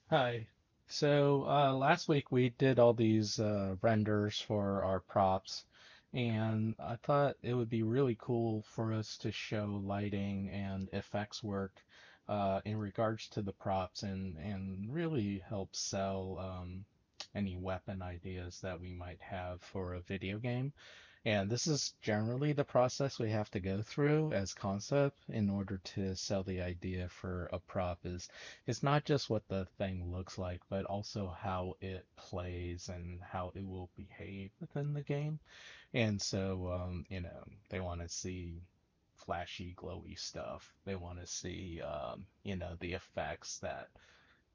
Hi. So last week we did all these renders for our props, and I thought it would be really cool for us to show lighting and effects work in regards to the props and really help sell any weapon ideas that we might have for a video game. And this is generally the process we have to go through as concept in order to sell the idea for a prop is it's not just what the thing looks like, but also how it plays and how it will behave within the game. And so, they want to see flashy, glowy stuff. They want to see, the effects that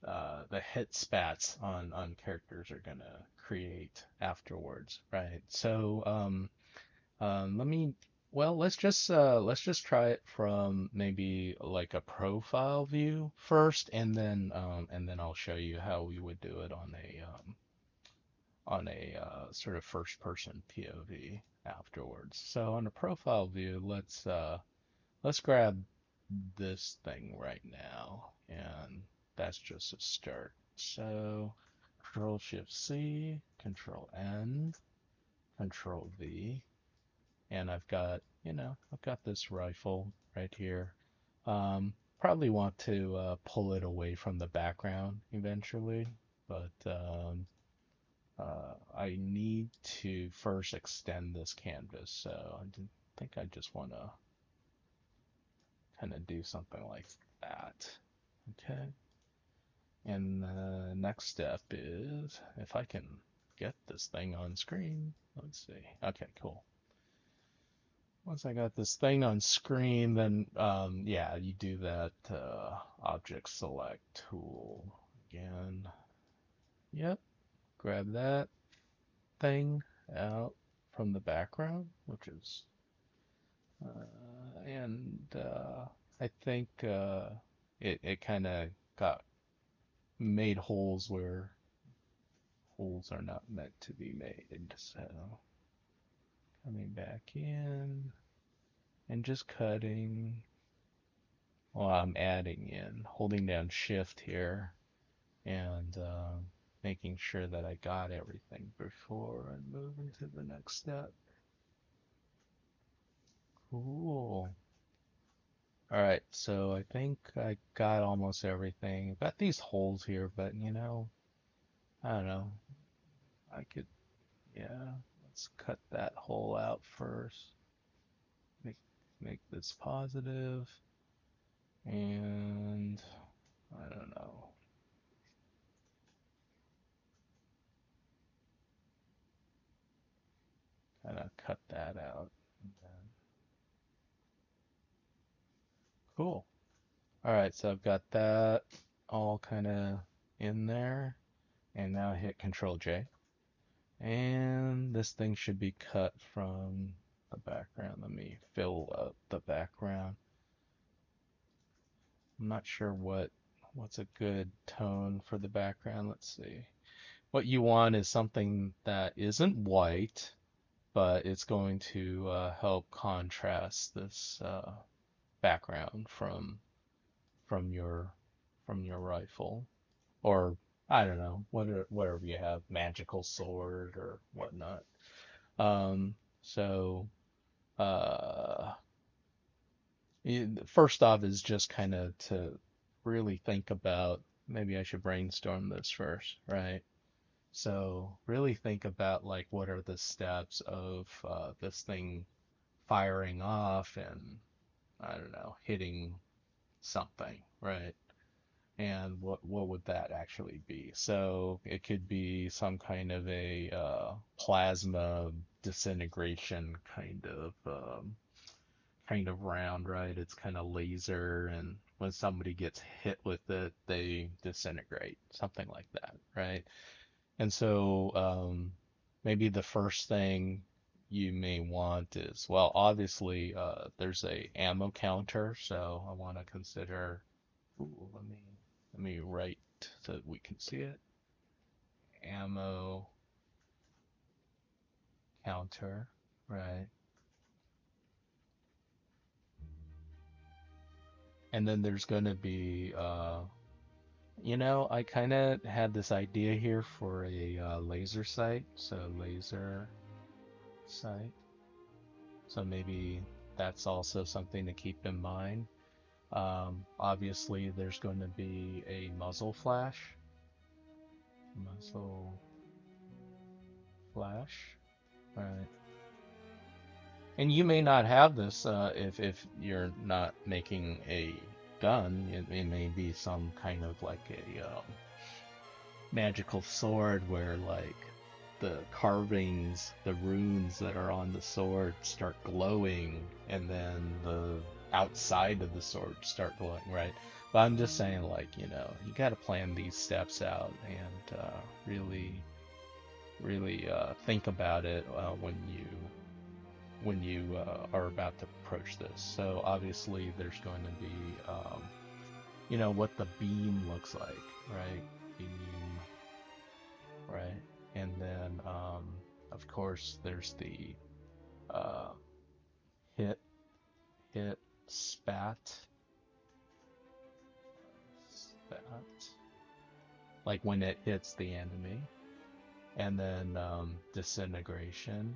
the hit spats on characters are gonna create afterwards, right? So, let me, well, let's just try it from maybe like a profile view first, and then I'll show you how we would do it on a sort of first person POV afterwards. So on a profile view, let's grab this thing right now, and that's just a start. So Control Shift C, Control N, Control V, and I've got this rifle right here. Probably want to pull it away from the background eventually, but I need to first extend this canvas, so think I just want to kind of do something like that. Okay, and the next step is if I can get this thing on screen. Let's see. Okay, cool. Once I got this thing on screen, then yeah, you do that object select tool again. Yep, grab that thing out from the background, which is, and I think it kind of got made holes where holes are not meant to be made. So coming back in and just cutting. Well, I'm adding in, holding down shift here and making sure that I got everything before I move into the next step. Cool. All right, so I think I got almost everything. I've got these holes here, but I don't know. I could, yeah, let's cut that hole out first. Make make this positive, and I don't know. Kind of cut that out. And then, cool. All right, so I've got that all kind of in there, and now I hit Control J. And this thing should be cut from the background. Let me fill up the background. I'm not sure what's a good tone for the background. Let's see. What you want is something that isn't white, but it's going to help contrast this background from your from your rifle, or I don't know, whatever you have, magical sword or whatnot. So uh, first off is just kind of to really think about maybe I should brainstorm this first, right? So really think about like what are the steps of this thing firing off and I don't know, hitting something, right? And what would that actually be? So it could be some kind of a plasma disintegration kind of round, right? It's kind of laser, and when somebody gets hit with it, they disintegrate, something like that, right? And so maybe the first thing you may want is, well, obviously there's a ammo counter, so I want to consider. Ooh, let me write so that we can see it. Ammo counter, right? And then there's going to be I kind of had this idea here for a laser sight, so laser sight. So maybe that's also something to keep in mind. Obviously, there's going to be a muzzle flash. Muzzle flash. All right. And you may not have this if you're not making a gun. It may be some kind of like a magical sword where like the carvings, the runes that are on the sword start glowing, and then the outside of the sword start glowing, right? But I'm just saying, like, you got to plan these steps out and really think about it when you are about to approach this. So obviously, there's going to be, what the beam looks like, right? Beam, right? And then, of course, there's the uh, hit, hit, spat, spat, like when it hits the enemy, and then disintegration.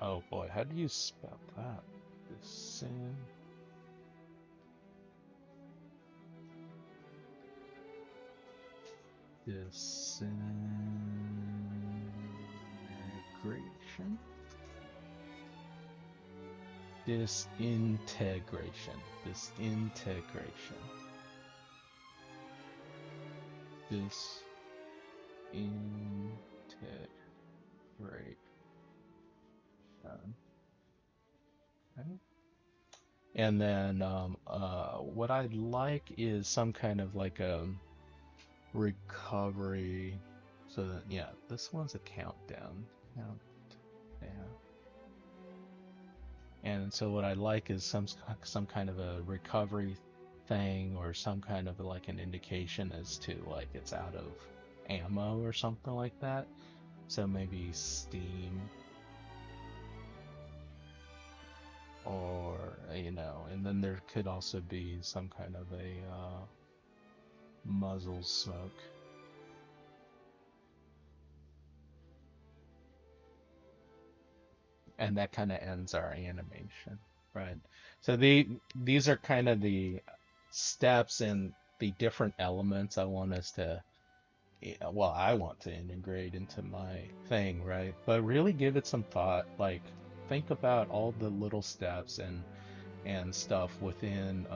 Oh boy, how do you spell that? Disin, disintegration, disintegration, disintegration, disintegration. Okay. And then what I'd like is some kind of like a recovery. So that, yeah, this one's a countdown. Countdown. And so what I'd like is some kind of a recovery thing or some kind of like an indication as to like it's out of ammo or something like that. So maybe steam or and then there could also be some kind of a muzzle smoke. And that kind of ends our animation, right? So these are kind of the steps and the different elements I want us to, well, I want to integrate into my thing, right? But really give it some thought, like think about all the little steps and stuff within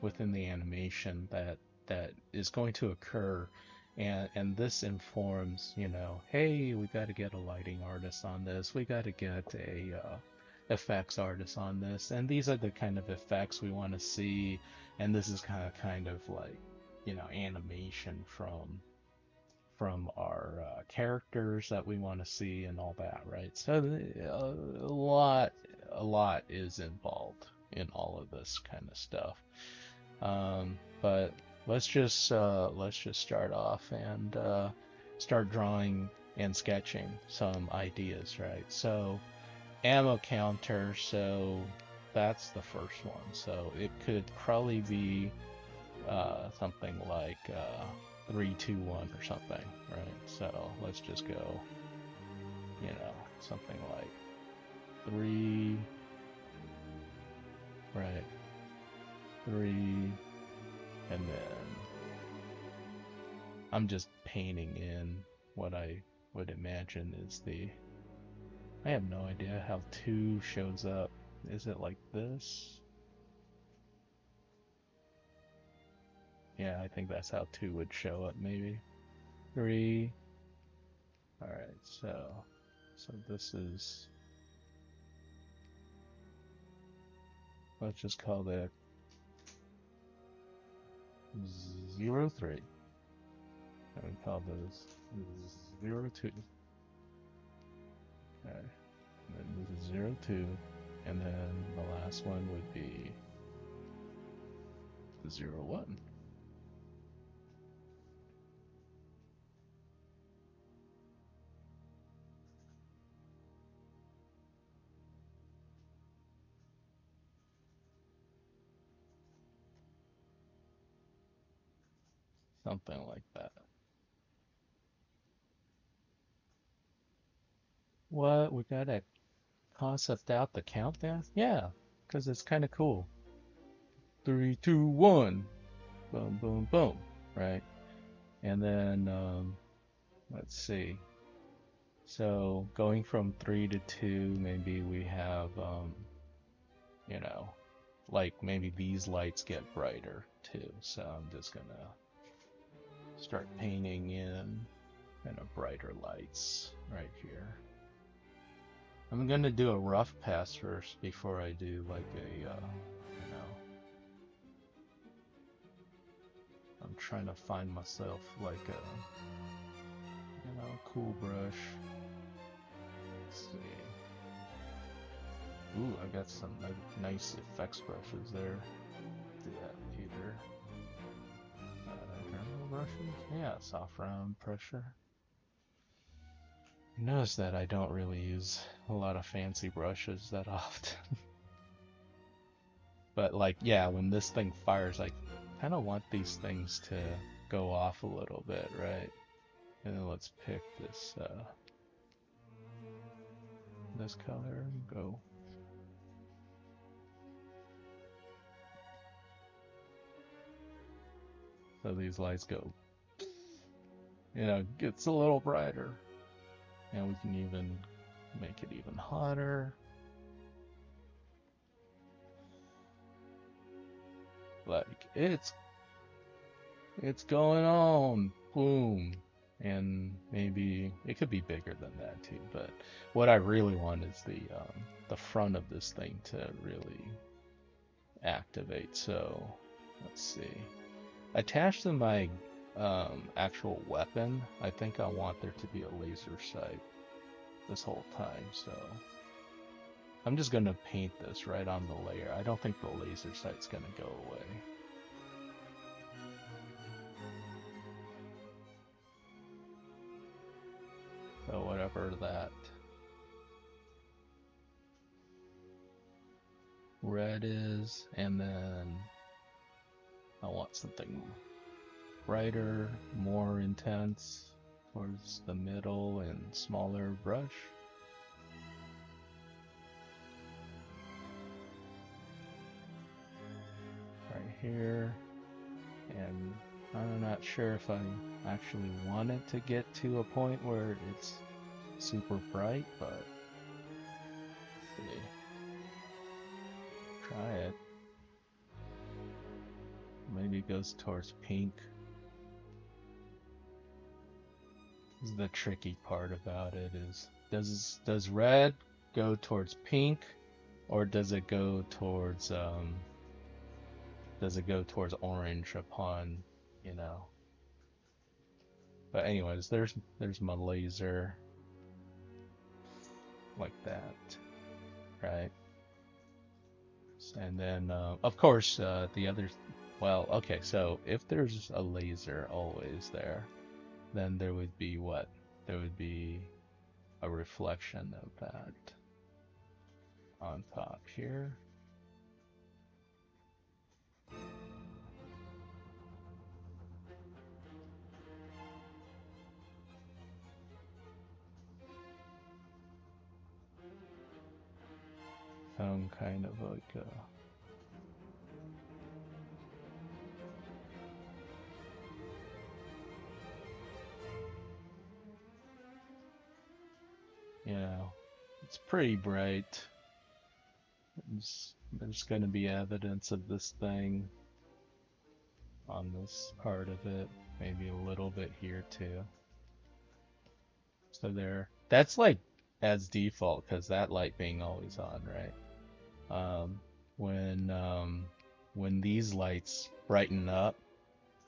the animation that is going to occur, and this informs, hey, we got to get a lighting artist on this, we got to get a effects artist on this, and these are the kind of effects we want to see, and this is kind of like animation from our characters that we want to see and all that, right? So a lot is involved in all of this kind of stuff. But let's just start off and start drawing and sketching some ideas, right? So ammo counter, so that's the first one. So it could probably be something like 3, 2, 1 or something, right? So let's just go, something like 3, right? 3, and then I'm just painting in what I would imagine is the. I have no idea how 2 shows up. Is it like this? Yeah, I think that's how 2 would show up, maybe. 3. Alright, so this is. Let's just call that 0, 3. And we call this 0, 2. Okay. And then this is 0, 2. And then the last one would be 0, 1. Something like that. What? We got a concept out the countdown? Yeah, because it's kind of cool. Three, two, one. Boom, boom, boom. Right? And then, let's see. So going from three to two, maybe we have, you know, like maybe these lights get brighter too. So I'm just gonna start painting in kind of brighter lights right here. I'm gonna do a rough pass first before I do like a, I'm trying to find myself like a, cool brush. Let's see. Ooh, I got some nice effects brushes there. Do that later. Thermal brushes? Yeah, soft round pressure. You notice that I don't really use a lot of fancy brushes that often. But like, yeah, when this thing fires, I kind of want these things to go off a little bit, right? And then let's pick this color and go. So these lights go, gets a little brighter. And we can even make it even hotter. Like, it's going on. Boom. And maybe it could be bigger than that too, but what I really want is the front of this thing to really activate. So let's see. Attached to my actual weapon, I think I want there to be a laser sight this whole time. So I'm just gonna paint this right on the layer. I don't think the laser sight's gonna go away. So whatever that red is, and then I want something brighter, more intense towards the middle and smaller brush. Right here. And I'm not sure if I actually want it to get to a point where it's super bright, but let's see. Try it. Maybe it goes towards pink. This is the tricky part about it is does red go towards pink, or does it go towards orange upon, But anyways, there's my laser like that, right? And then of course the other, well, okay, so if there's a laser always there, then there would be what? There would be a reflection of that on top here. Some kind of like a it's pretty bright. There's going to be evidence of this thing on this part of it, maybe a little bit here too. So there, that's like as default because that light being always on, right? Um, when these lights brighten up,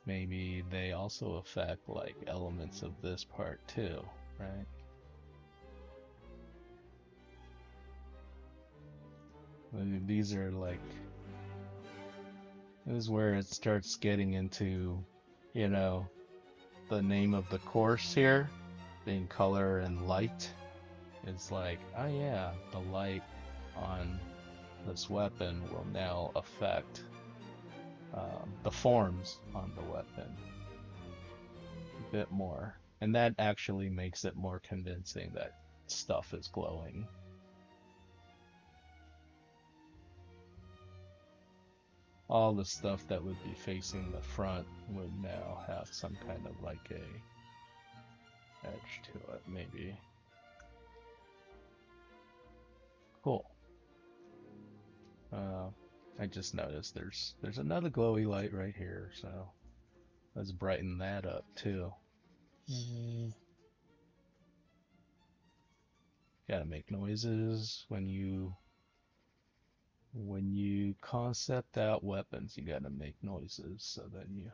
maybe they also affect like elements of this part too, right? These are like, this is where it starts getting into, you know, the name of the course here being color and light. It's like, oh yeah, the light on this weapon will now affect the forms on the weapon. bit more. And that actually makes it more convincing that stuff is glowing. All the stuff that would be facing the front would now have some kind of like a edge to it, maybe. Cool. I just noticed there's another glowy light right here, so let's brighten that up too. Gotta make noises when you concept out weapons, you gotta make noises so that you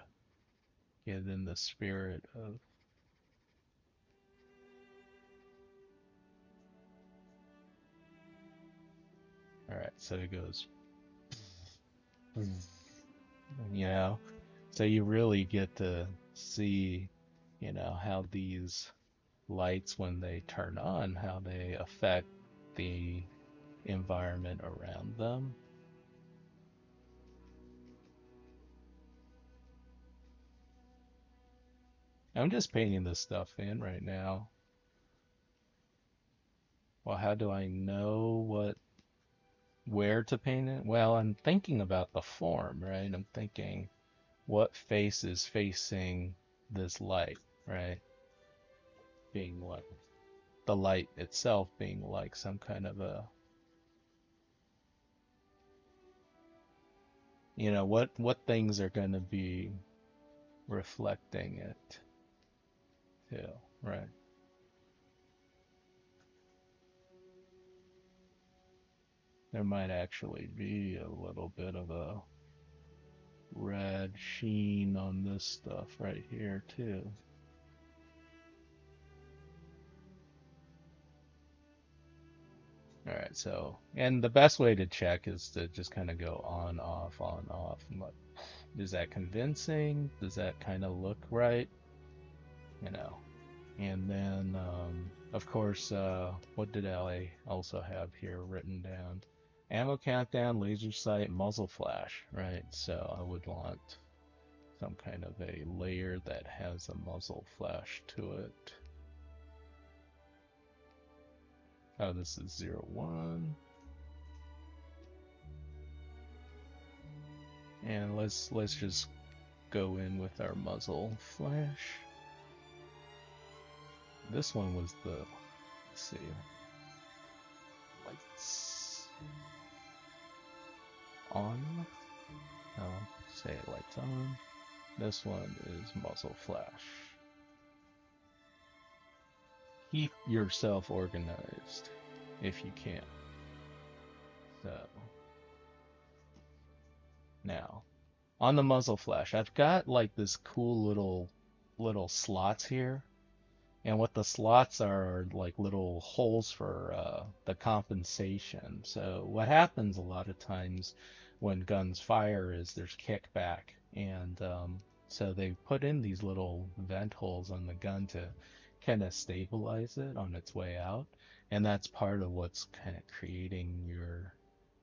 get in the spirit of. Alright, so it goes, you know, so you really get to see, how these lights, when they turn on, how they affect the environment around them. I'm just painting this stuff in right now. Well, how do I know where to paint it? Well, I'm thinking about the form, right? I'm thinking what face is facing this light, right? Being like the light itself being like some kind of a, what things are going to be reflecting it too, right? There might actually be a little bit of a red sheen on this stuff right here too. All right, so, and the best way to check is to just kind of go on, off, on, off. And like, is that convincing? Does that kind of look right? You know, and then, of course, what did I also have here written down? Ammo countdown, laser sight, muzzle flash, right? So I would want some kind of a layer that has a muzzle flash to it. Oh, this is 01. And let's just go in with our muzzle flash. This one was the, let's see, lights on. Oh, say lights on. This one is muzzle flash. Keep yourself organized if you can. So now on the muzzle flash, I've got like this cool little slots here. And what the slots are like little holes for the compensation. So what happens a lot of times when guns fire is there's kickback, and so they put in these little vent holes on the gun to kind of stabilize it on its way out, and that's part of what's kind of creating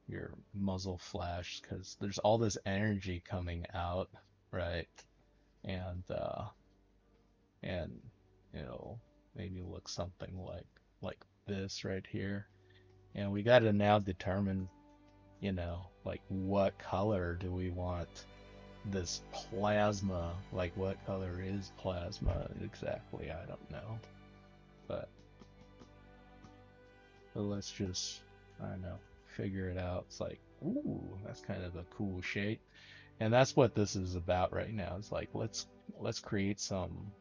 your muzzle flash because there's all this energy coming out, right? And and maybe look something like this right here. And we got to now determine, like what color do we want this plasma, like what color is plasma exactly? I don't know. But let's just, I don't know, figure it out. It's like, ooh, that's kind of a cool shape. And that's what this is about right now. It's like let's create some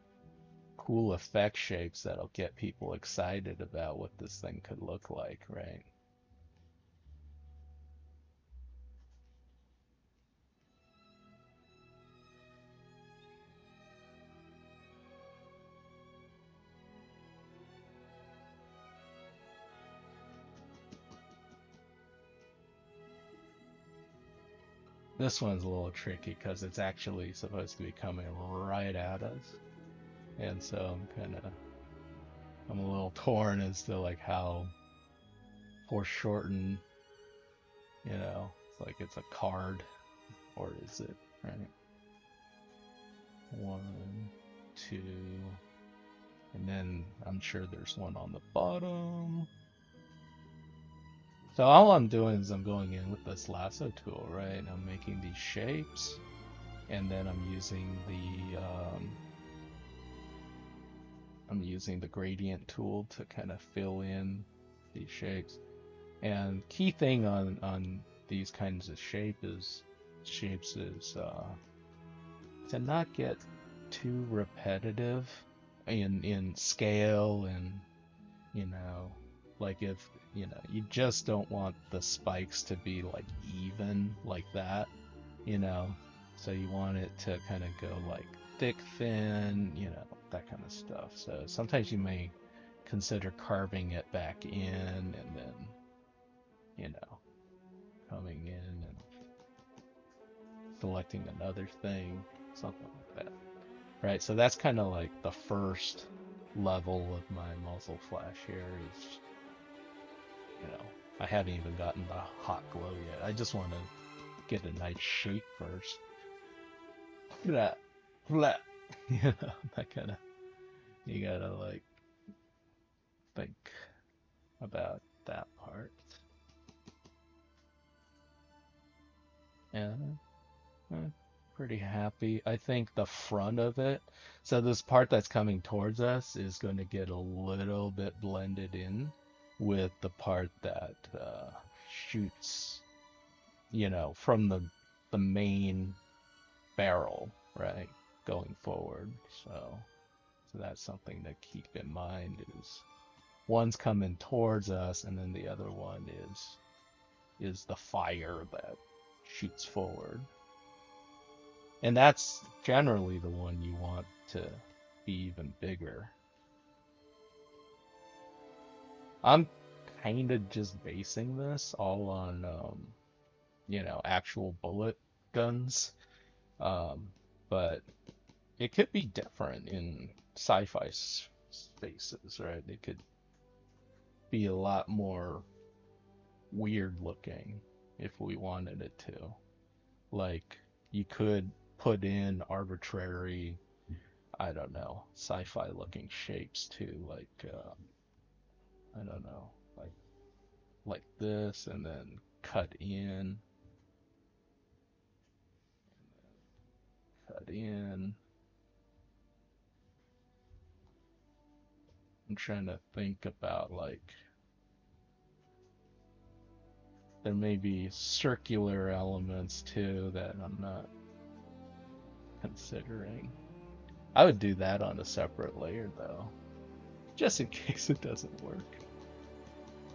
cool effect shapes that'll get people excited about what this thing could look like, right? This one's a little tricky because it's actually supposed to be coming right at us. And so I'm a little torn as to like how foreshortened, it's like it's a card, or is it, right? One, two, and then I'm sure there's one on the bottom. So all I'm doing is I'm going in with this lasso tool, right? I'm making these shapes, and then I'm using the gradient tool to kind of fill in these shapes. And key thing on these kinds of shapes is to not get too repetitive in scale, and like if you just don't want the spikes to be like even like that, so you want it to kind of go like thick, thin, that kind of stuff. So sometimes you may consider carving it back in and then coming in and selecting another thing, something like that. Right, so that's kind of like the first level of my muzzle flash here is, I haven't even gotten the hot glow yet. I just want to get a nice shape first. Flat, flat, that kind of, you gotta like think about that part. And I'm pretty happy. I think the front of it, so this part that's coming towards us is going to get a little bit blended in with the part that shoots, from the main barrel, right, going forward. So that's something to keep in mind is one's coming towards us, and then the other one is the fire that shoots forward. And that's generally the one you want to be even bigger. I'm kind of just basing this all on, actual bullet guns. But it could be different in sci-fi spaces, right? It could be a lot more weird looking if we wanted it to. Like, you could put in arbitrary, I don't know, sci-fi looking shapes too, like, I don't know, like this, and then cut in, cut in. I'm trying to think about, like, there may be circular elements too that I'm not considering. I would do that on a separate layer though, just in case it doesn't work.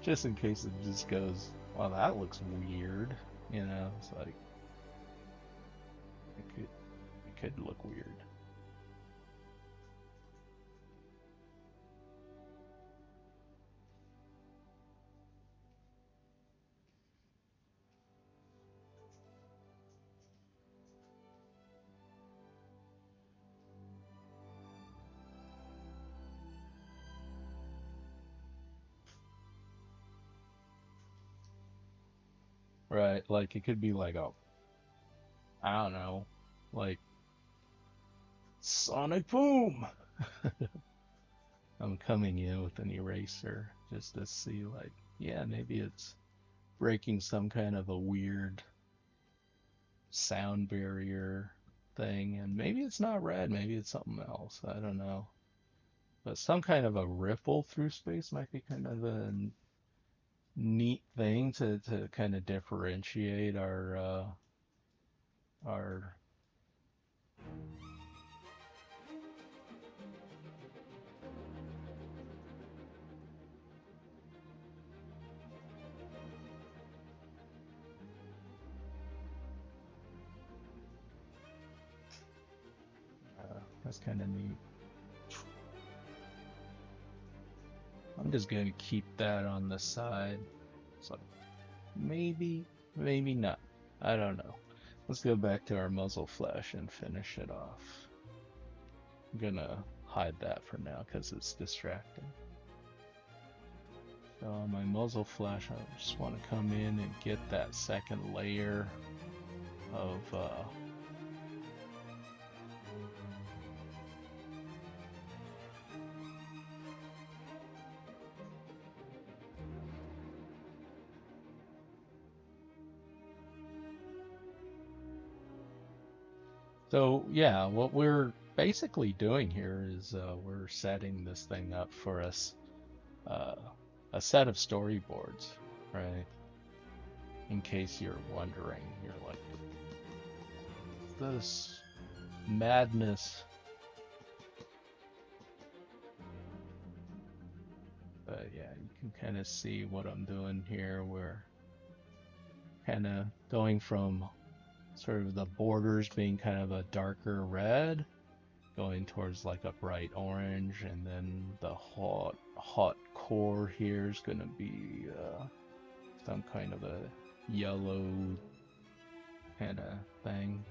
Just in case it just goes, well, that looks weird, it's like, it could look weird. Right, like it could be like I don't know, like sonic boom. I'm coming in with an eraser just to see, like, yeah, maybe it's breaking some kind of a weird sound barrier thing, and maybe it's not red, maybe it's something else. I don't know. But some kind of a ripple through space might be kind of a neat thing to kind of differentiate our that's kind of neat. I'm just gonna keep that on the side. So maybe, maybe not. I don't know. Let's go back to our muzzle flash and finish it off. I'm gonna hide that for now because it's distracting. So on my muzzle flash, I just want to come in and get that second layer of So yeah, what we're basically doing here is we're setting this thing up for us, uh, a set of storyboards, right? In case you're wondering, you're like, this madness. But yeah, you can kind of see what I'm doing here. We're kind of going from sort of the borders being kind of a darker red, going towards like a bright orange, and then the hot core here is gonna be some kind of a yellow kind of thing.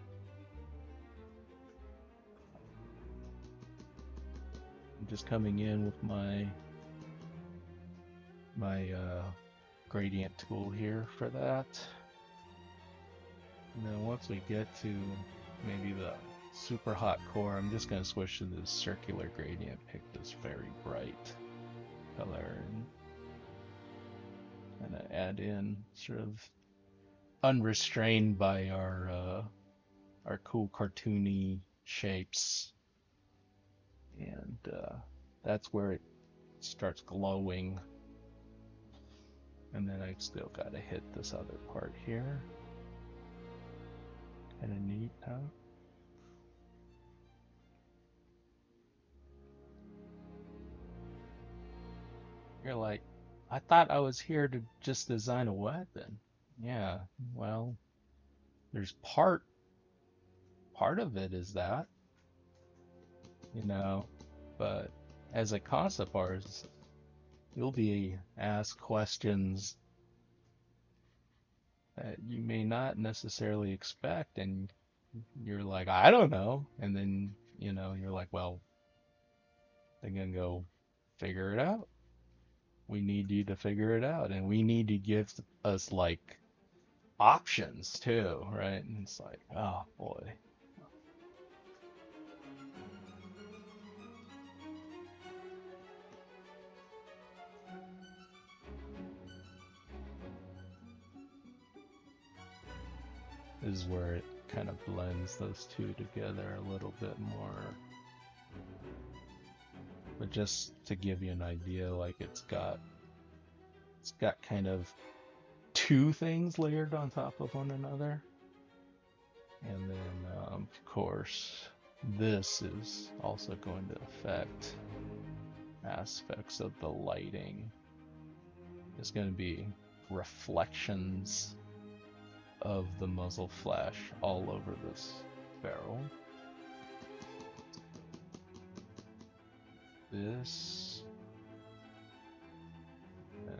I'm just coming in with my gradient tool here for that. And then once we get to maybe the super hot core, I'm just going to switch to this circular gradient, pick this very bright color, and kind of add in sort of unrestrained by our cool cartoony shapes. And that's where it starts glowing. And then I still got to hit this other part here. Kind of neat, huh? You're like, I thought I was here to just design a weapon. Yeah, well, there's part of it is that, you know, but as a concept artist, you'll be asked questions that you may not necessarily expect, and you're like, I don't know. And then, you're like, well, they're gonna go figure it out. We need you to figure it out, and we need to give us like options too, right? And it's like, oh boy, this is where it kind of blends those two together a little bit more. But just to give you an idea, like it's got kind of two things layered on top of one another. And then, of course, this is also going to affect aspects of the lighting. There's going to be reflections of the muzzle flash all over this barrel. This and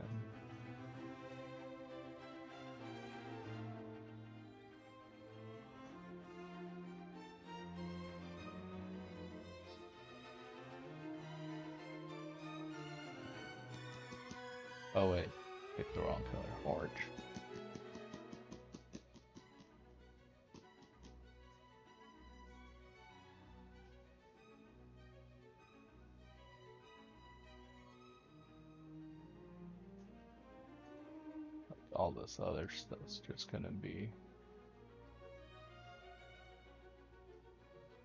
oh wait, picked the wrong color. Orange. All this other stuff's just gonna be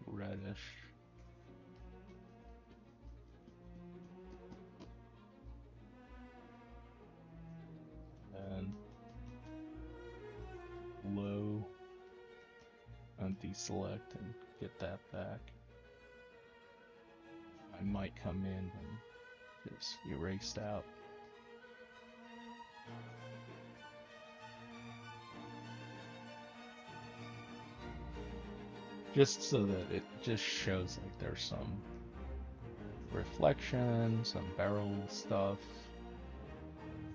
reddish. And low and deselect and get that back. I might come in and just erased out. Just so that it just shows like there's some reflection, some barrel stuff.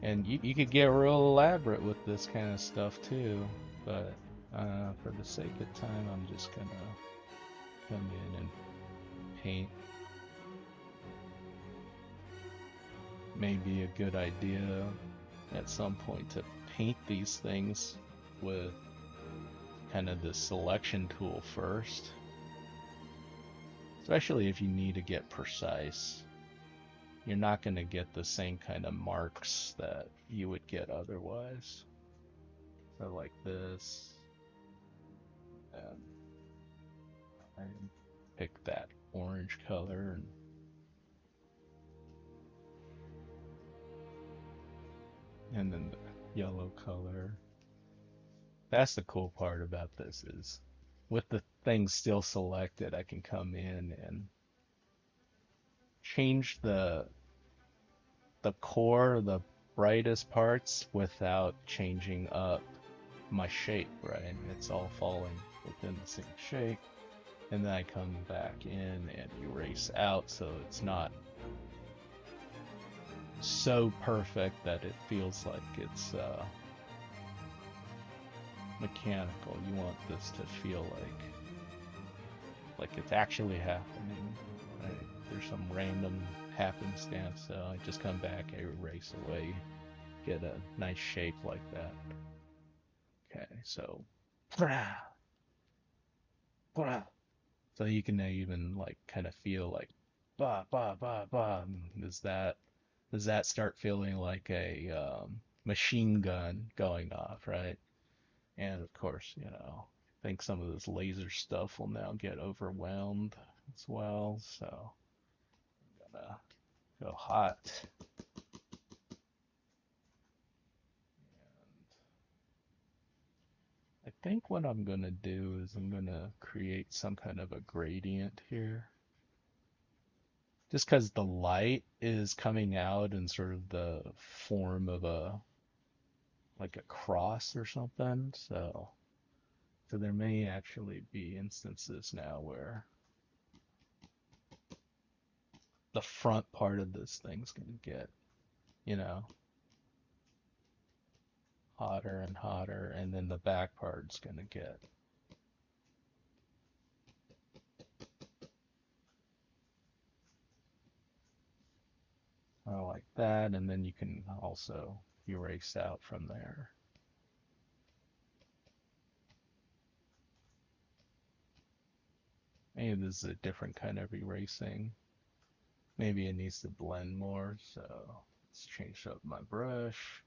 And you could get real elaborate with this kind of stuff too, but for the sake of time, I'm just gonna come in and paint. Maybe a good idea at some point to paint these things with kind of the selection tool first, especially if you need to get precise. You're not going to get the same kind of marks that you would get otherwise. So like this, and and pick that orange color and then the yellow color. That's the cool part about this is with the things still selected, I can come in and change the core, the brightest parts without changing up my shape, right? It's all falling within the same shape. And then I come back in and erase out so it's not so perfect that it feels like it's mechanical. You want this to feel like it's actually happening, right? There's some random happenstance, so I just come back, I erase away, get a nice shape like that. Okay, so so you can even like kind of feel like ba ba ba ba. Does that start feeling like a machine gun going off, right? And of course, I think some of this laser stuff will now get overwhelmed as well. So I'm gonna go hot. I think what I'm gonna do is I'm gonna create some kind of a gradient here. Just because the light is coming out in sort of the form of like a cross or something. So there may actually be instances now where the front part of this thing's gonna get, you know, hotter and hotter, and then the back part's gonna get like that, and then you can also erase out from there. Maybe this is a different kind of erasing. Maybe it needs to blend more, so let's change up my brush.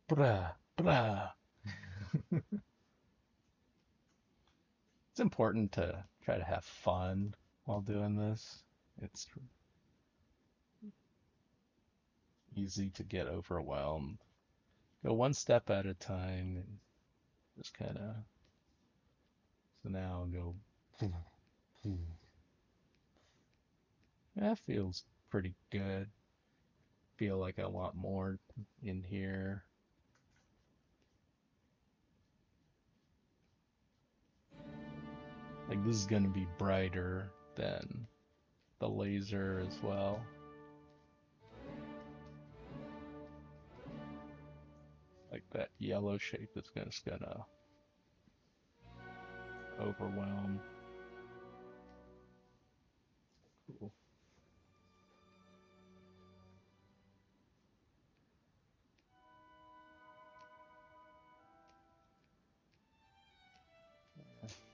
Blah, blah. It's important to try to have fun while doing this. It's easy to get overwhelmed. Go one step at a time and just kind of. So now I'll go. That feels pretty good. Feel like I want more in here. Like this is going to be brighter than the laser as well. Like that yellow shape is just gonna overwhelm. Cool.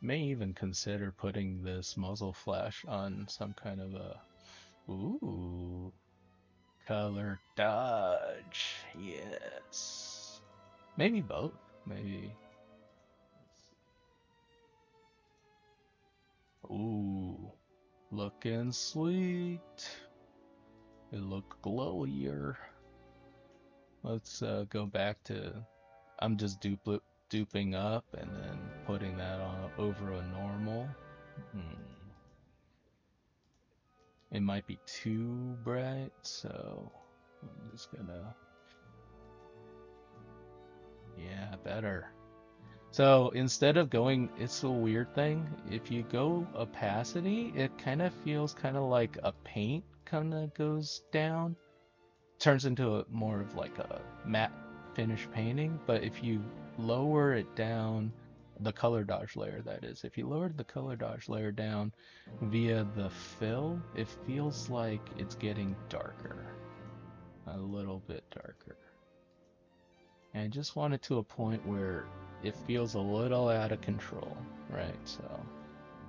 May even consider putting this muzzle flash on some kind of a ooh color dodge. Yes. Maybe both. Maybe. Ooh, looking sweet. It look glowier. Let's go back to. I'm just duping up and then putting that on over a normal. Hmm. It might be too bright, so I'm just gonna. Yeah, better. So instead of going, it's a weird thing. If you go opacity, it kind of feels kind of like a paint kind of goes down. Turns into more of like a matte finish painting. But if you lower it down, the color dodge layer that is, if you lowered the color dodge layer down via the fill, it feels like it's getting darker, a little bit darker. And I just want it to a point where it feels a little out of control, right? So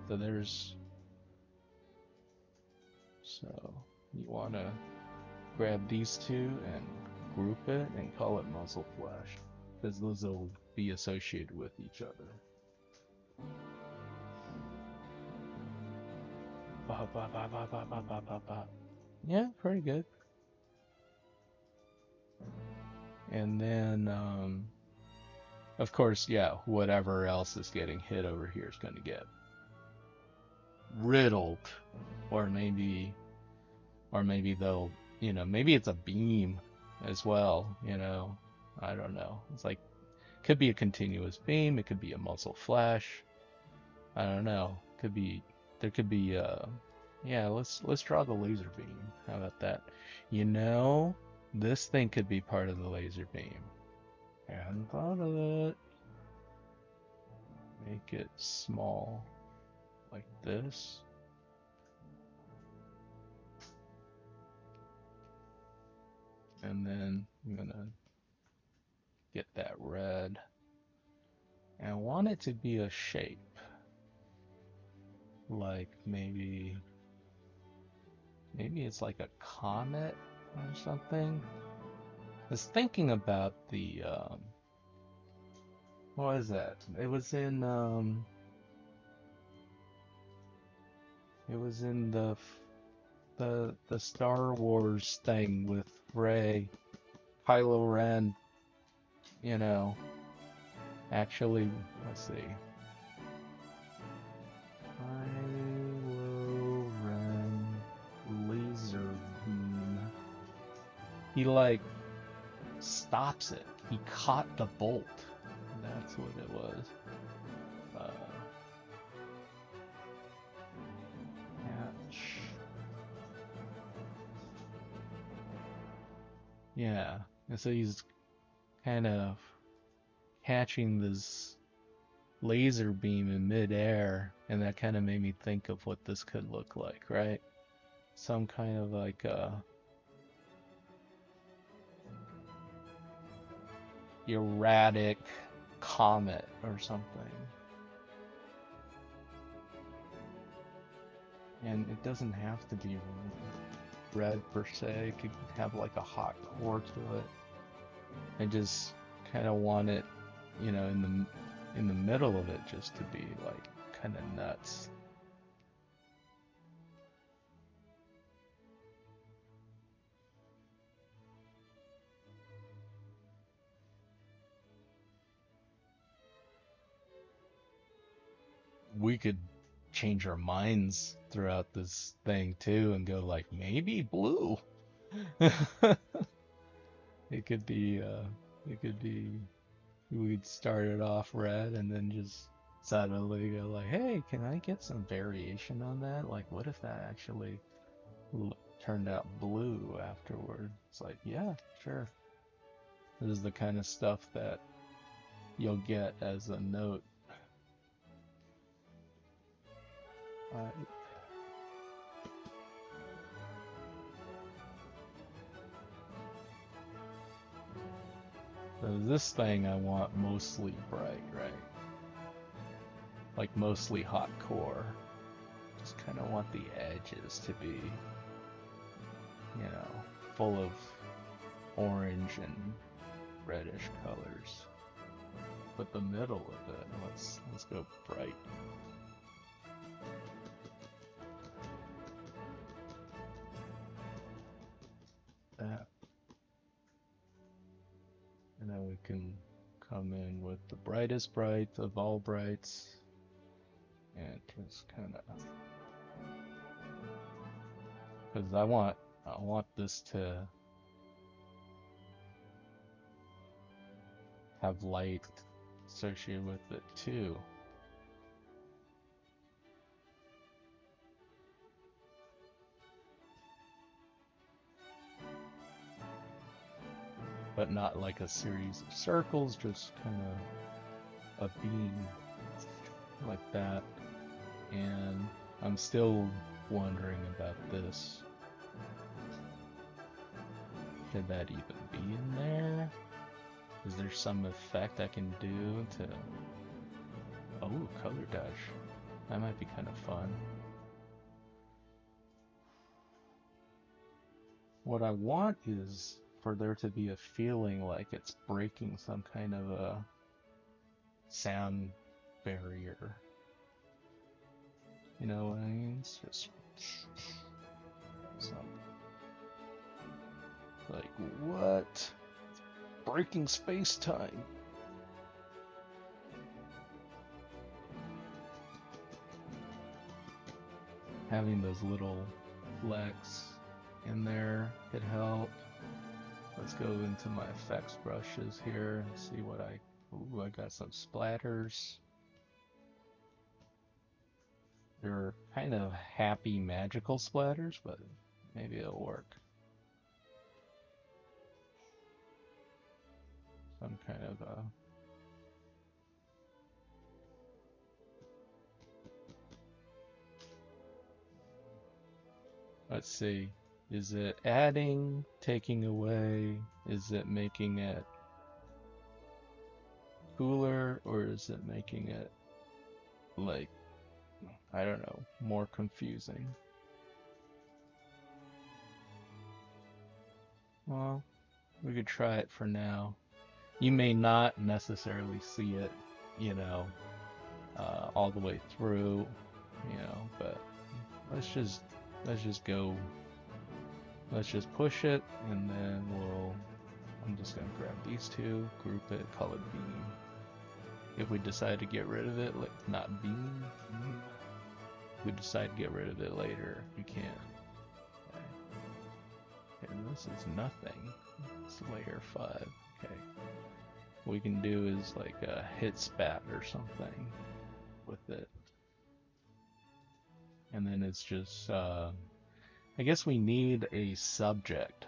there's, so you want to grab these two and group it and call it muzzle flash, because those will be associated with each other. Ba, ba, ba, ba, ba, ba, ba, ba, ba. Yeah, pretty good. And then, of course, yeah, whatever else is getting hit over here is going to get riddled, or maybe they'll, maybe it's a beam as well, I don't know. It's like, could be a continuous beam, it could be a muzzle flash. I don't know. There could be yeah, let's draw the laser beam. How about that? This thing could be part of the laser beam. Hadn't thought of it. Make it small like this. And then I'm gonna get that red. And I want it to be a shape. Like maybe it's like a comet or something. I was thinking about the what is that? It was in the Star Wars thing with Rey, Kylo Ren, actually, let's see. Kylo Ren laser beam. He like stops it. He caught the bolt. That's what it was. Catch. Yeah. And so he's kind of catching this laser beam in midair, and that kind of made me think of what this could look like, right? Some kind of like erratic comet or something. And it doesn't have to be red per se. It could have like a hot core to it. I just kind of want it, in the middle of it just to be like kind of nuts. We could change our minds throughout this thing too and go like maybe blue. It could be we'd start it off red and then just suddenly go like, hey, can I get some variation on that? Like, what if that actually turned out blue afterward? It's like, yeah, sure. This is the kind of stuff that you'll get as a note. So this thing I want mostly bright, right? Like mostly hot core. Just kind of want the edges to be, full of orange and reddish colors. But the middle of it, let's go bright. That. And then we can come in with the brightest bright of all brights and just kind of, because I want this to have light associated with it too. But not like a series of circles, just kind of a beam like that. And I'm still wondering about this. Could that even be in there? Is there some effect I can do to... Oh, color dash. That might be kind of fun. What I want is for there to be a feeling like it's breaking some kind of a sound barrier. You know what I mean? It's just something. Like, what? Breaking space-time. Having those little flecks in there could help. Let's go into my effects brushes here and see what ooh, I got some splatters. They're kind of happy magical splatters, but maybe it'll work. Some kind of let's see. Is it adding, taking away? Is it making it cooler, or is it making it, like, I don't know, more confusing? Well, we could try it for now. You may not necessarily see it, you know, all the way through, you know, but let's just go. Let's just push it, and then I'm just gonna grab these two, group it, call it beam. If we decide to get rid of it, like, not beam, if we decide to get rid of it later, we can. Okay. And this is nothing. It's layer 5. Okay. What we can do is like a hit spat or something with it. And then it's just, I guess we need a subject,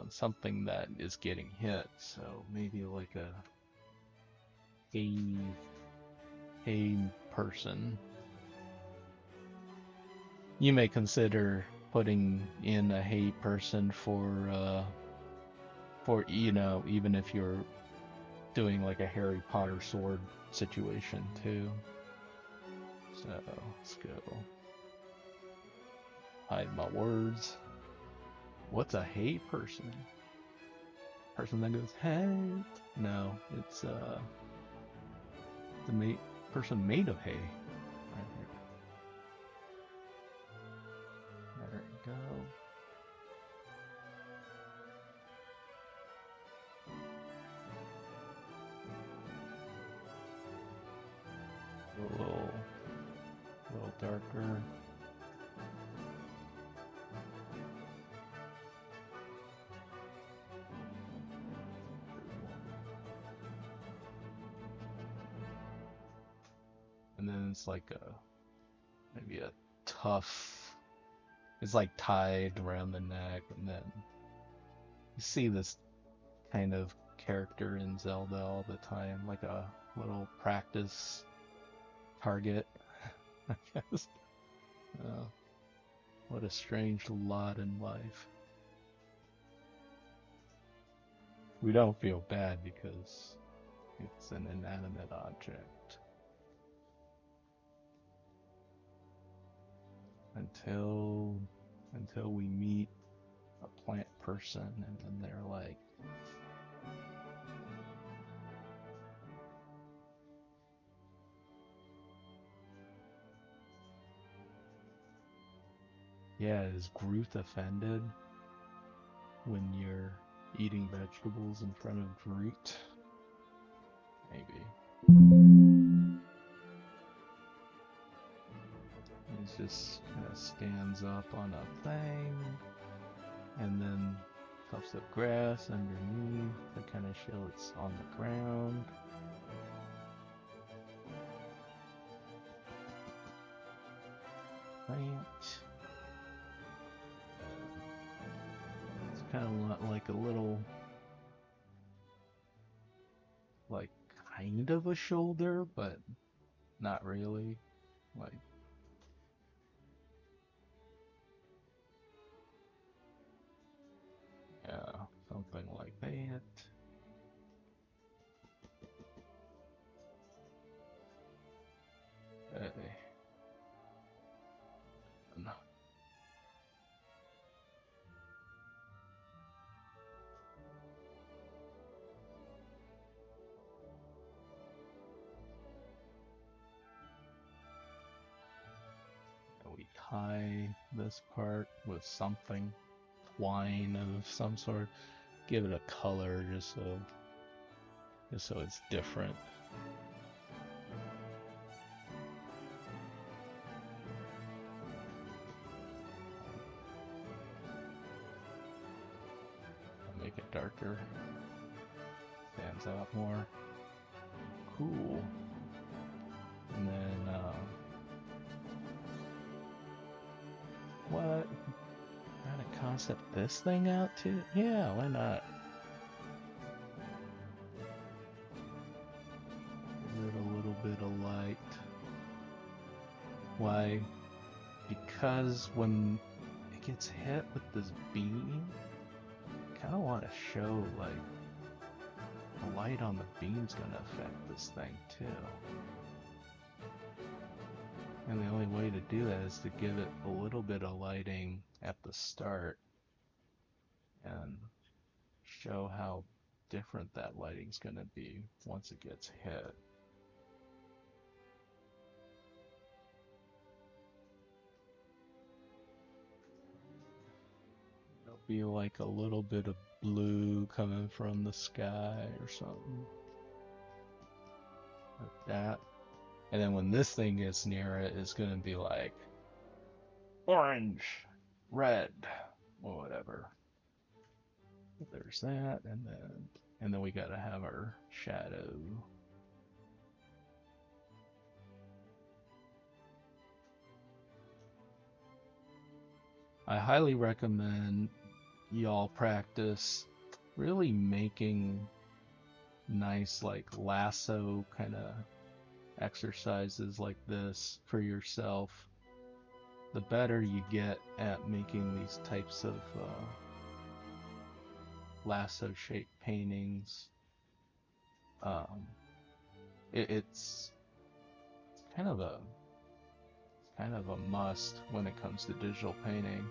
something that is getting hit. So maybe like a person. You may consider putting in a hey person for you know, even if you're doing like a Harry Potter sword situation too. So let's go. Hide my words. What's a hay person? Person that goes hey? No, it's the person made of hay. Right here. There we go. A little darker. And then it's like maybe a tough, it's like tied around the neck, and then you see this kind of character in Zelda all the time, like a little practice target, I guess. What a strange lot in life. We don't feel bad because it's an inanimate object. Until we meet a plant person, and then they're like, yeah, is Groot offended when you're eating vegetables in front of Groot? Maybe. He just kind of stands up on a thing, and then puffs up grass underneath to kind of show it's on the ground. Plant. It's kind of like a little, like, kind of a shoulder, but not really. Like, yeah, something like that. Okay. No. tie this part with something, twine of some sort. Give it a color just so it's different. I'll make it darker. Stands out more. Cool. And then, what? Trying to concept this thing out too? Yeah, why not? Give it a little bit of light. Why? Because when it gets hit with this beam, I kind of want to show like the light on the beam's gonna affect this thing too. And the only way to do that is to give it a little bit of lighting at the start and show how different that lighting's gonna be once it gets hit. There'll be like a little bit of blue coming from the sky or something like that. And then when this thing gets near it, it's gonna be like orange, red, or whatever. There's that, and then we gotta have our shadow. I highly recommend y'all practice really making nice like lasso kind of exercises like this for yourself. The better you get at making these types of lasso shaped paintings, it's kind of a must when it comes to digital painting.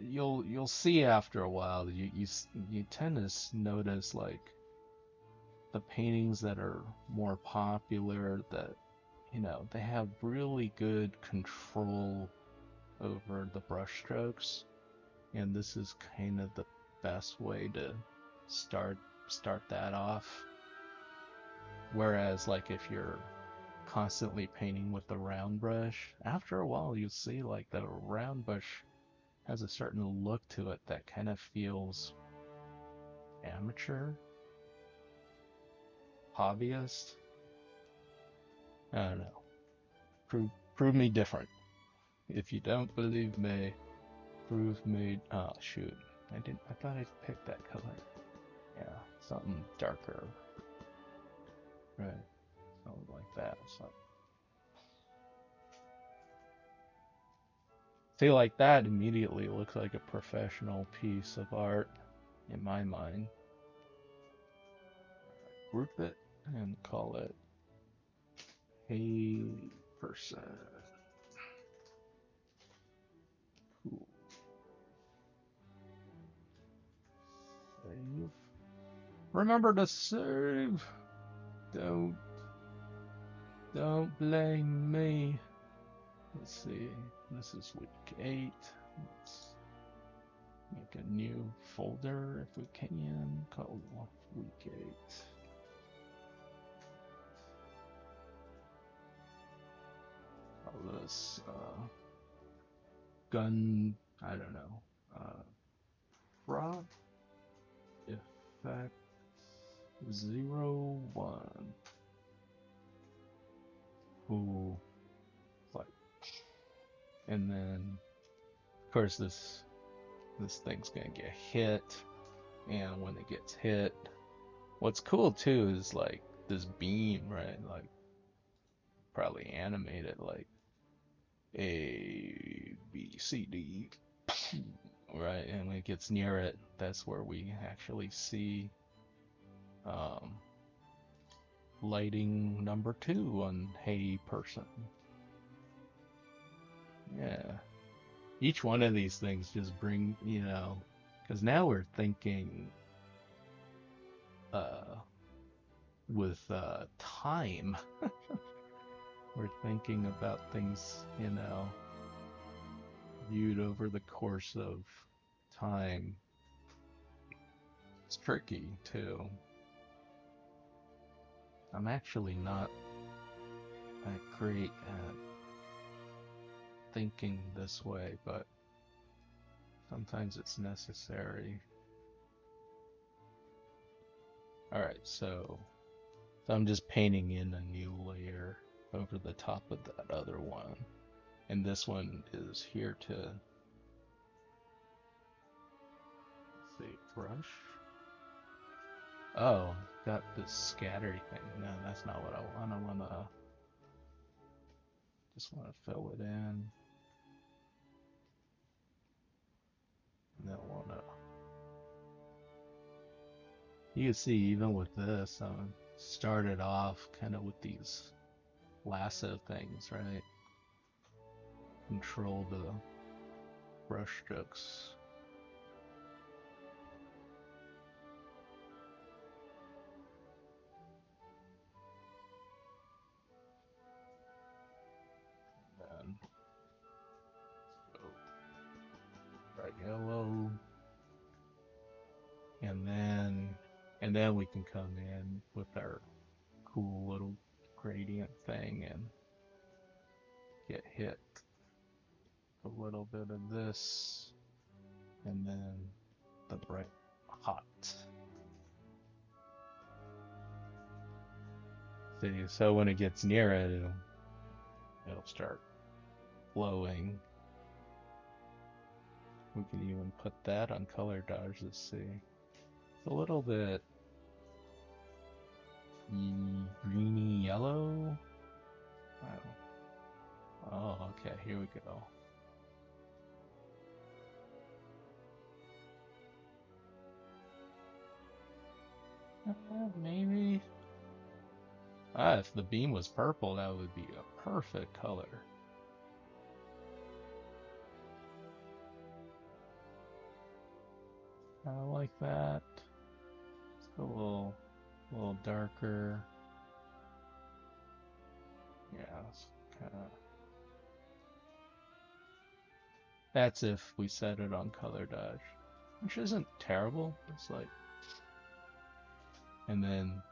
You'll see after a while you tend to notice like the paintings that are more popular, that they have really good control over the brush strokes, and this is kind of the best way to start that off. Whereas like if you're constantly painting with the round brush, after a while you'll see like the round brush has a certain look to it that kind of feels amateur, hobbyist. I don't know. Prove me different. If you don't believe me, prove me. Oh shoot! I thought I picked that color. Yeah, something darker. Right. Something like that. Something. See, like that immediately looks like a professional piece of art in my mind. Group it and call it a person. Cool. Save. Remember to save. Don't blame me. Let's see. This is week 8. Let's make a new folder if we can, called week 8. Call this gun, I don't know, PropEffects01. Ooh, like, and then of course this thing's gonna get hit, and when it gets hit, what's cool too is like this beam, right? Like probably animate it like A, B, C, D, right? And when it gets near it, that's where we actually see lighting number 2 on Hey Person. Yeah. Each one of these things just bring, because now we're thinking with time. we're thinking about things, viewed over the course of time. It's tricky too. I'm actually not that great at thinking this way, but sometimes it's necessary. Alright, so I'm just painting in a new layer over the top of that other one. And this one is here to, let's see, brush. Oh, got this scattery thing. No, that's not what I want. Just want to fill it in. And then you can see even with this, I started off kind of with these lasso things, right? Control the brush strokes. And so bright yellow. And then we can come in with our cool little gradient thing and get hit a little bit of this, and then the bright hot. See, so when it gets near it, it'll start glowing. We can even put that on color dodge to see. It's a little bit greeny yellow. Oh, okay, here we go. Maybe. If the beam was purple, that would be a perfect color. I like that. It's a little darker. Yeah, it's kind of. That's if we set it on color dodge, which isn't terrible. It's like, and then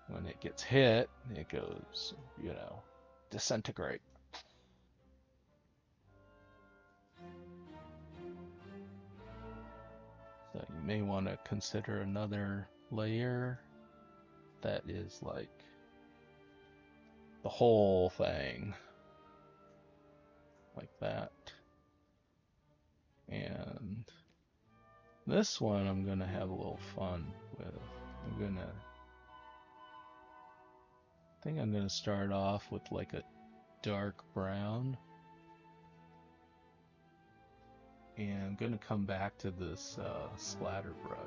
when it gets hit, it goes, disintegrate. So you may want to consider another layer that is like the whole thing, like that. And this one I'm gonna have a little fun with. I think I'm gonna start off with like a dark brown. And I'm gonna come back to this splatter brush.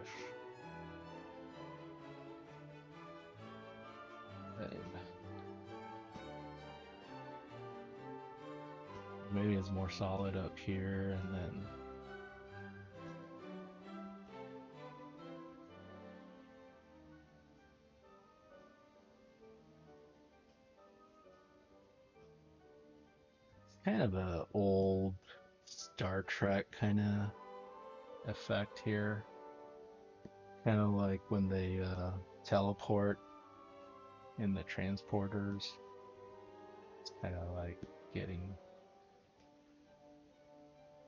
And maybe it's more solid up here, and then it's kind of a old Star Trek kind of effect here. Kind of like when they teleport in the transporters. It's kind of like getting.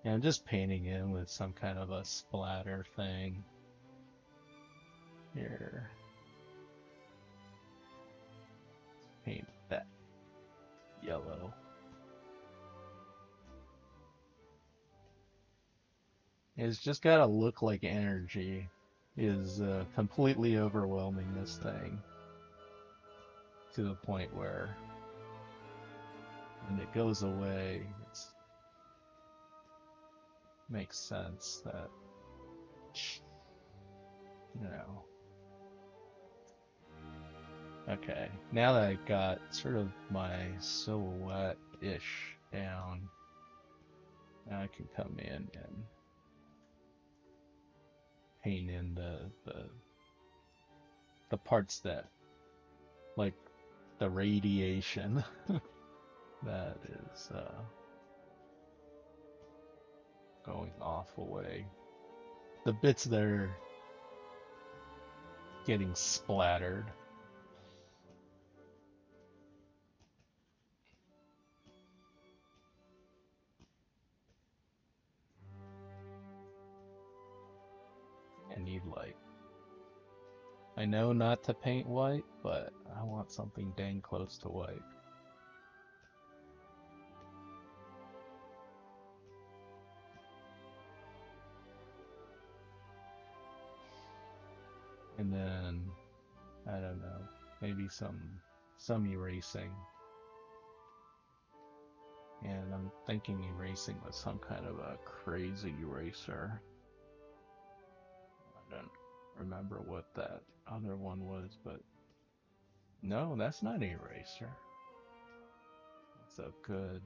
Yeah, I'm just painting in with some kind of a splatter thing here. Paint that yellow. It's just gotta look like energy is completely overwhelming this thing to the point where when it goes away, it makes sense that, Okay, now that I've got sort of my silhouette-ish down, now I can come in and paint in the parts that, like the radiation. that is going off away. The bits that are getting splattered. I need light. I know not to paint white, but I want something dang close to white. And then, I don't know, maybe some erasing. And I'm thinking erasing with some kind of a crazy eraser. I don't remember what that other one was, but no, that's not an eraser. It's a good.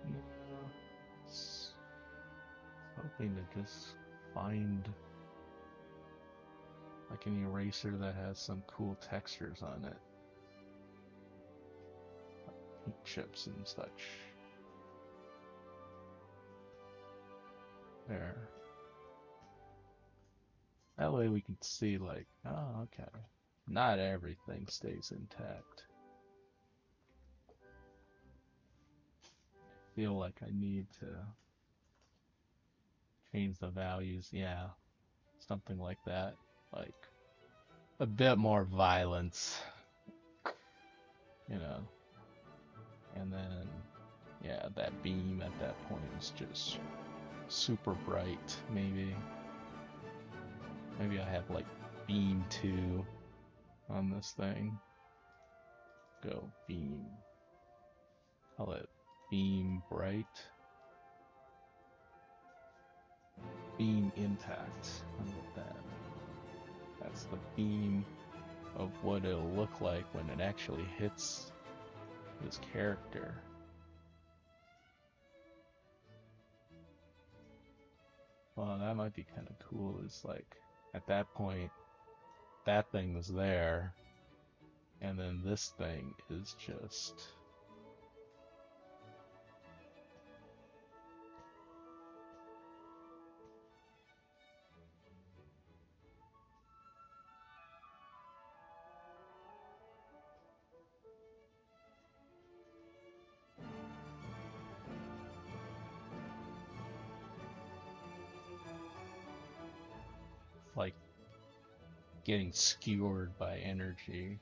No, it's hoping to just find like an eraser that has some cool textures on it. Paint chips and such. There. That way we can see like, oh, okay. Not everything stays intact. I feel like I need to change the values. Yeah, something like that. Like a bit more violence, you know. And then, yeah, that beam at that point is just super bright, maybe. Maybe I have like beam 2 on this thing. Go beam. Call it beam bright. Beam impact. How about that? That's the beam of what it'll look like when it actually hits this character. Well, that might be kind of cool. Is like at that point, that thing was there, and then this thing is just like getting skewered by energy.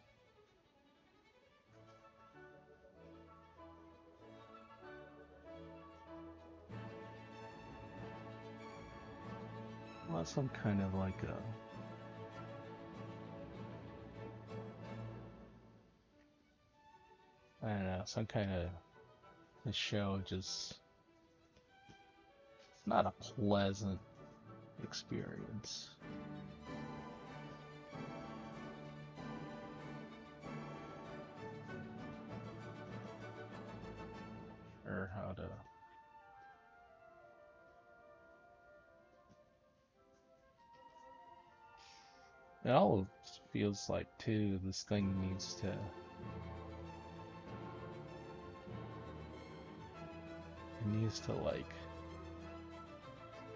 Well, some kind of like I don't know, some kind of the show just it's not a pleasant experience. Or how to it all feels like too this thing needs to like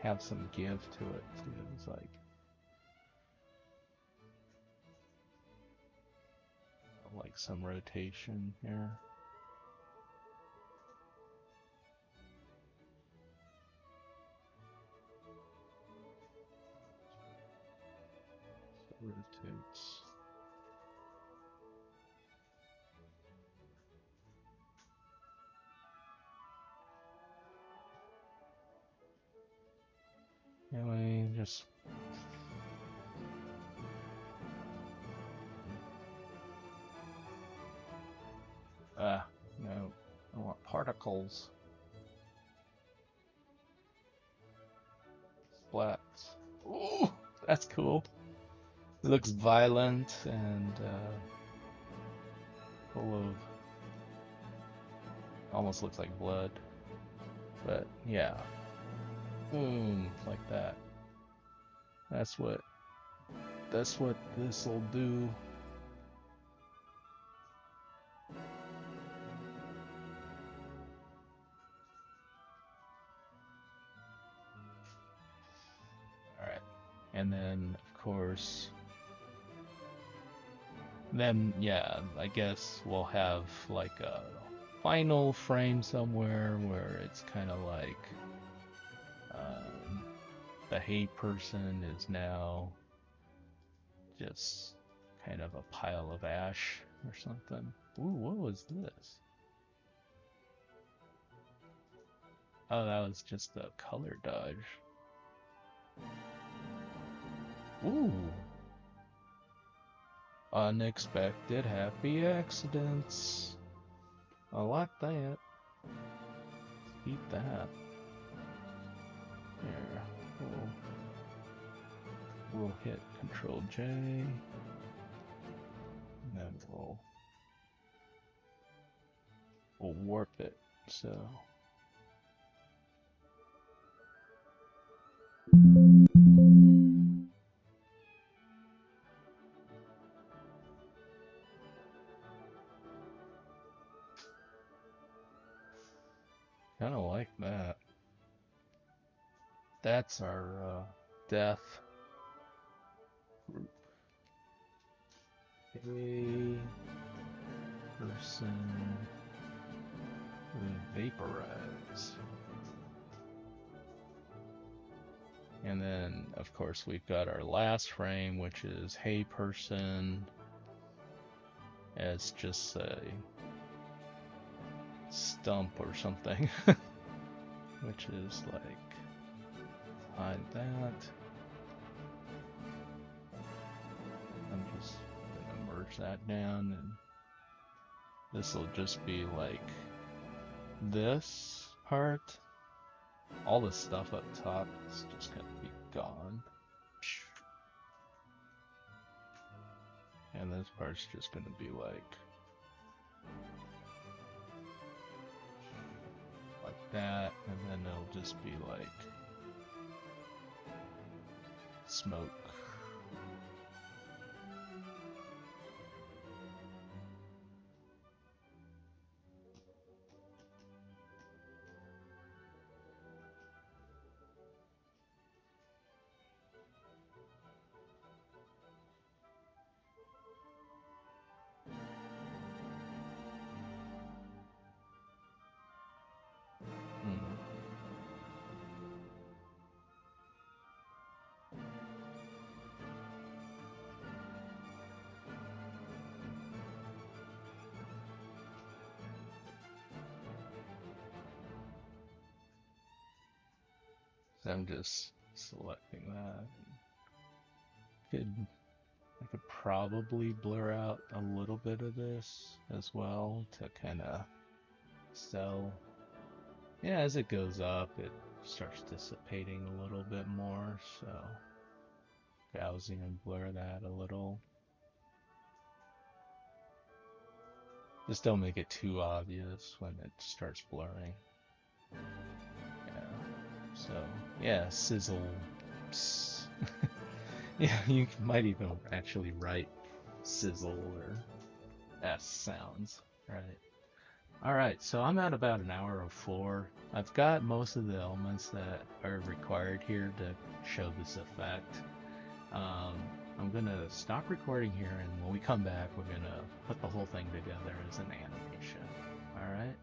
have some give to it too. It's like some rotation here. So it rotates. Anyway, just no, I want particles. Splats. Ooh, that's cool. It looks violent and full of almost looks like blood. But yeah. Boom, like that. That's what this'll do. All right. And then of course, then yeah, I guess we'll have like a final frame somewhere where it's kind of like um, the hay person is now just kind of a pile of ash or something. Ooh, what was this? Oh, that was just a color dodge. Ooh, unexpected happy accidents. I like that. Keep that. Here, we'll hit Control J, and then we'll warp it. So kind of like that. That's our death group. A person vaporize. And then, of course, we've got our last frame, which is hey person as just a stump or something, which is like hide that. I'm just gonna merge that down, and this will just be like this part. All the stuff up top is just gonna be gone. And this part's just gonna be like that, and then it'll just be like smoke. So I'm just selecting that. I could probably blur out a little bit of this as well to kind of sell. Yeah, as it goes up, it starts dissipating a little bit more, so Gaussian and blur that a little. Just don't make it too obvious when it starts blurring. Yeah. So, yeah, sizzle. Yeah, you might even actually write sizzle or S sounds, right? Alright, so I'm at about an hour of 4. I've got most of the elements that are required here to show this effect. I'm gonna stop recording here, and when we come back, we're gonna put the whole thing together as an animation. Alright?